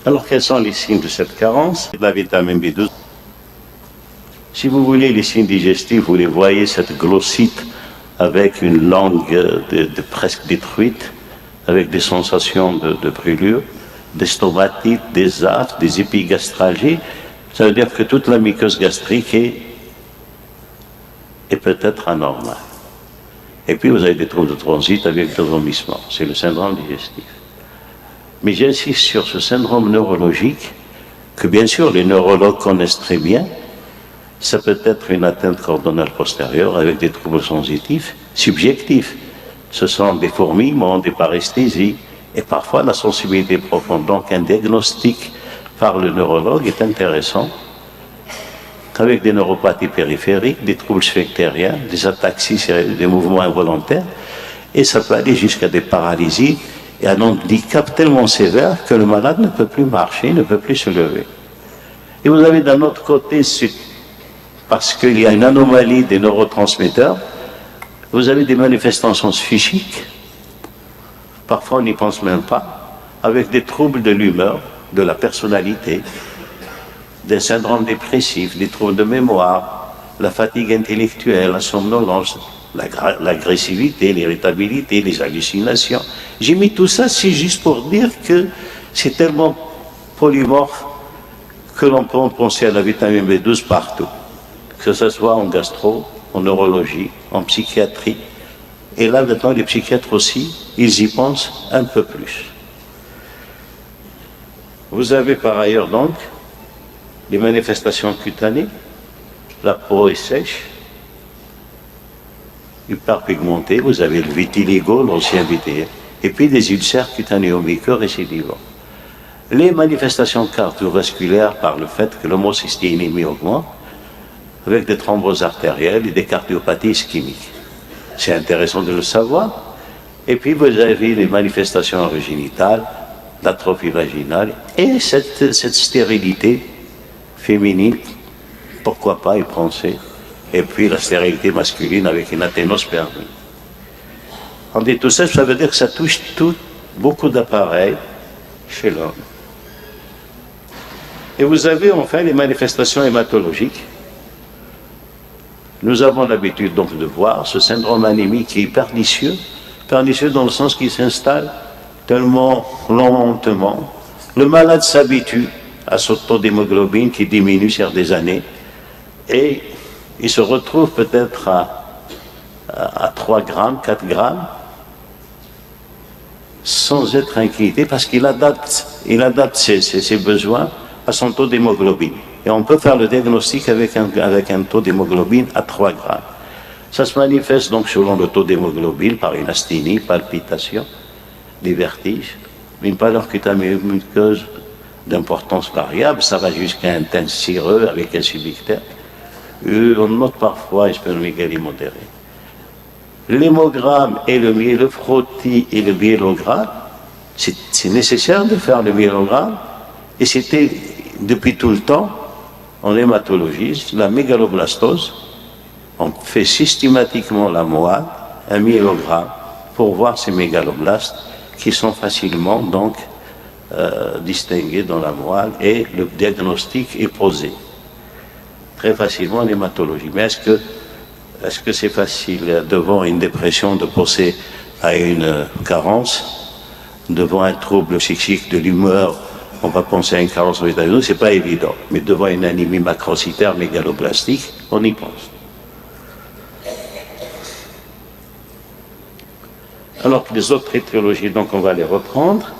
Alors, quels sont les signes de cette carence? La vitamine B12. Si vous voulez, les signes digestifs, vous les voyez, cette glossite avec une langue presque détruite, avec des sensations de brûlure, des stomatites, des aftes, des épigastralgies. Ça veut dire que toute la muqueuse gastrique est peut-être anormale. Et puis vous avez des troubles de transit avec des vomissements. C'est le syndrome digestif. Mais j'insiste sur ce syndrome neurologique, que bien sûr les neurologues connaissent très bien. Ça peut être une atteinte coordonale postérieure avec des troubles sensitifs, subjectifs. Ce sont des fourmillements, des paresthésies, et parfois la sensibilité profonde. Donc un diagnostic par le neurologue est intéressant, avec des neuropathies périphériques, des troubles sphinctériens, des ataxies, des mouvements involontaires, et ça peut aller jusqu'à des paralysies et un handicap tellement sévère que le malade ne peut plus marcher, ne peut plus se lever. Et vous avez d'un autre côté, parce qu'il y a une anomalie des neurotransmetteurs, vous avez des manifestations psychiques, parfois on n'y pense même pas, avec des troubles de l'humeur, de la personnalité, des syndromes dépressifs, des troubles de mémoire, la fatigue intellectuelle, la somnolence, l'agressivité, l'irritabilité, les hallucinations. J'ai mis tout ça, c'est juste pour dire que c'est tellement polymorphe que l'on peut penser à la vitamine B12 partout, que ce soit en gastro, en neurologie, en psychiatrie. Et là, maintenant, les psychiatres aussi, ils y pensent un peu plus. Vous avez par ailleurs donc les manifestations cutanées, la peau est sèche, hyperpigmentée, vous avez le vitiligo, l'ancien VTR, et puis des ulcères cutanéo-muqueux récidivants. Les manifestations cardiovasculaires par le fait que l'homocystéinémie augmente, avec des thromboses artérielles et des cardiopathies ischémiques. C'est intéressant de le savoir. Et puis vous avez les manifestations orogénitales, l'atrophie vaginale et cette stérilité féminine, pourquoi pas y penser, et puis la stérilité masculine avec une athénospermie. On dit tout ça, ça veut dire que ça touche beaucoup d'appareils chez l'homme. Et vous avez enfin les manifestations hématologiques. Nous avons l'habitude donc de voir ce syndrome anémique qui est pernicieux dans le sens qu'il s'installe tellement lentement. Le malade s'habitue à ce taux d'hémoglobine qui diminue sur des années et il se retrouve peut-être à 3 grammes, 4 grammes sans être inquiété parce qu'il adapte ses besoins à son taux d'hémoglobine. Et on peut faire le diagnostic avec un taux d'hémoglobine à 3 grammes. Ça se manifeste donc selon le taux d'hémoglobine par une asthénie, palpitation, des vertiges, une pâleur cutanéo-muqueuse d'importance variable, ça va jusqu'à un teint cireux avec un subictère. On note parfois une sphénomégalie modérée. L'hémogramme et le frottis et le myélogramme, c'est nécessaire de faire le myélogramme, et c'était depuis tout le temps, en hématologie, la mégaloblastose, on fait systématiquement la moelle, un myélogramme, pour voir ces mégaloblastes qui sont facilement donc distingués dans la moelle et le diagnostic est posé très facilement en hématologie. Mais est-ce que c'est facile devant une dépression de penser à une carence, devant un trouble psychique de l'humeur? On va penser à une carence en vitamine B12, c'est pas évident. Mais devant une anémie macrocytaire mégaloblastique, on y pense. Alors que les autres étiologies, donc on va les reprendre.